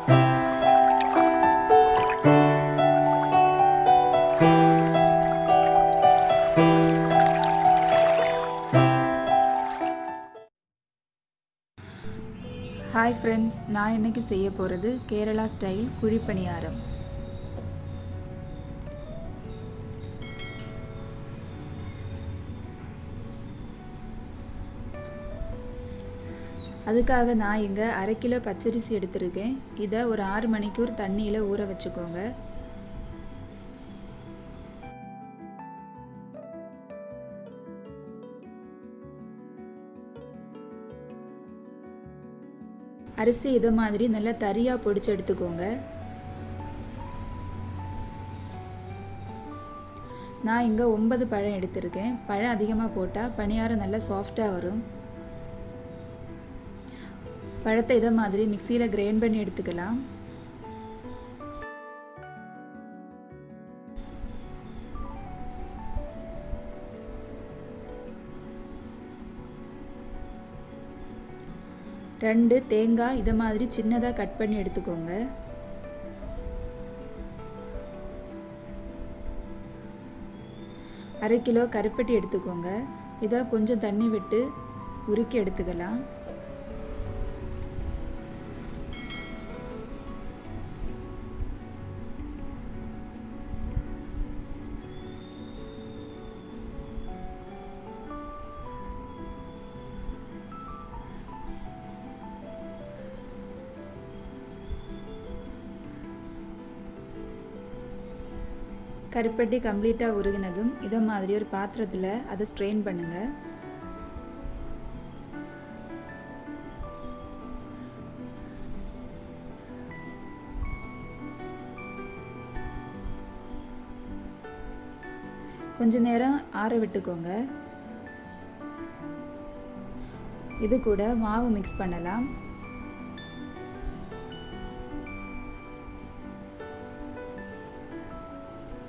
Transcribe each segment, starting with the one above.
Hi friends, நான் இன்றைக்கி செய்ய போகிறது கேரளா ஸ்டைல் குழிப்பணியாரம். அதுக்காக நான் இங்கே 1/2 கிலோ பச்சரிசி எடுத்திருக்கேன். இதை ஒரு 6 மணிக்கூர் தண்ணியில் ஊற வச்சுக்கோங்க. அரிசி இதை மாதிரி நல்லா தரியாக பொடிச்சு எடுத்துக்கோங்க. நான் இங்கே 9 பழம் எடுத்திருக்கேன். பழம் அதிகமாக போட்டால் பணியாரம் நல்லா சாஃப்டாக வரும். பழத்தை இதை மாதிரி மிக்சியில் கிரைண்ட் பண்ணி எடுத்துக்கலாம். ரெண்டு தேங்காய் இதை மாதிரி சின்னதாக கட் பண்ணி எடுத்துக்கோங்க. அரை கிலோ கருப்பட்டி எடுத்துக்கோங்க. இதை கொஞ்சம் தண்ணி விட்டு உருக்கி எடுத்துக்கலாம். கருப்பட்டி கம்ப்ளீட்டாக உருகினதும் இதை மாதிரி ஒரு பாத்திரத்தில் அதை ஸ்ட்ரெயின் பண்ணுங்கள். கொஞ்ச நேரம் ஆற விட்டுக்கோங்க. இது கூட மாவு மிக்ஸ் பண்ணலாம்.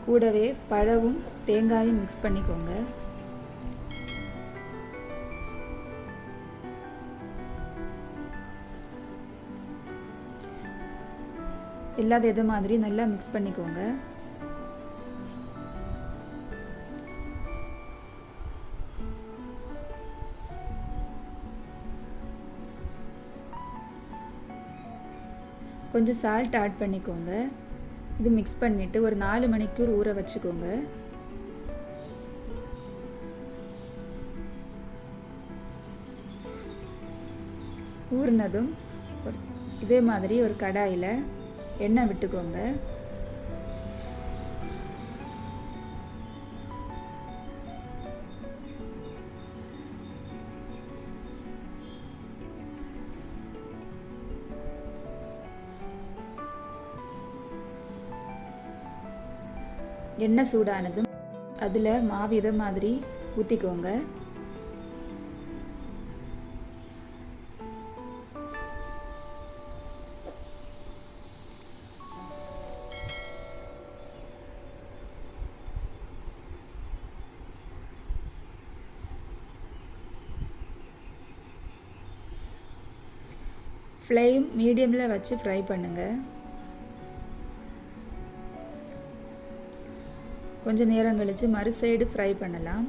கூடவே பழமும் தேங்காயும் மிக்ஸ் பண்ணிக்கோங்க. எல்லாத்தையும் இது மாதிரி நல்லா மிக்ஸ் பண்ணிக்கோங்க. கொஞ்சம் சால்ட் ஆட் பண்ணிக்கோங்க. இது மிக்ஸ் பண்ணிவிட்டு ஒரு 4 மணிக்கூர் ஊற வச்சுக்கோங்க. ஊறினதும் இதே மாதிரி ஒரு கடாயில் எண்ணெய் விட்டுக்கோங்க. எண்ணெய் சூடானதும் அதில் மாவு இதை மாதிரி ஊற்றிக்கோங்க. ஃப்ளேம் மீடியமில் வச்சு ஃப்ரை பண்ணுங்கள். கொஞ்சம் நேரம் கழித்து மறு சைடு ஃப்ரை பண்ணலாம்.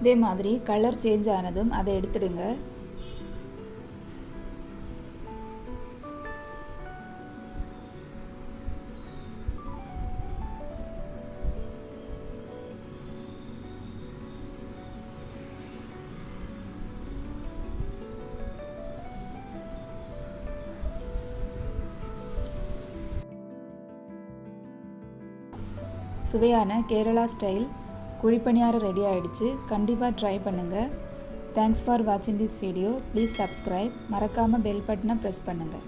இதே மாதிரி கலர் சேஞ்ச் ஆனதும் அதை எடுத்துடுங்க. சுவையான கேரளா ஸ்டைல் குழிப்பணியாரம் ரெடி ஆயிடுச்சு. கண்டிப்பாக ட்ரை பண்ணுங்கள். தேங்க்ஸ் ஃபார் வாட்சிங் திஸ் வீடியோ. Please subscribe. மறக்காமல் பெல் பட்டனை ப்ரெஸ் பண்ணுங்கள்.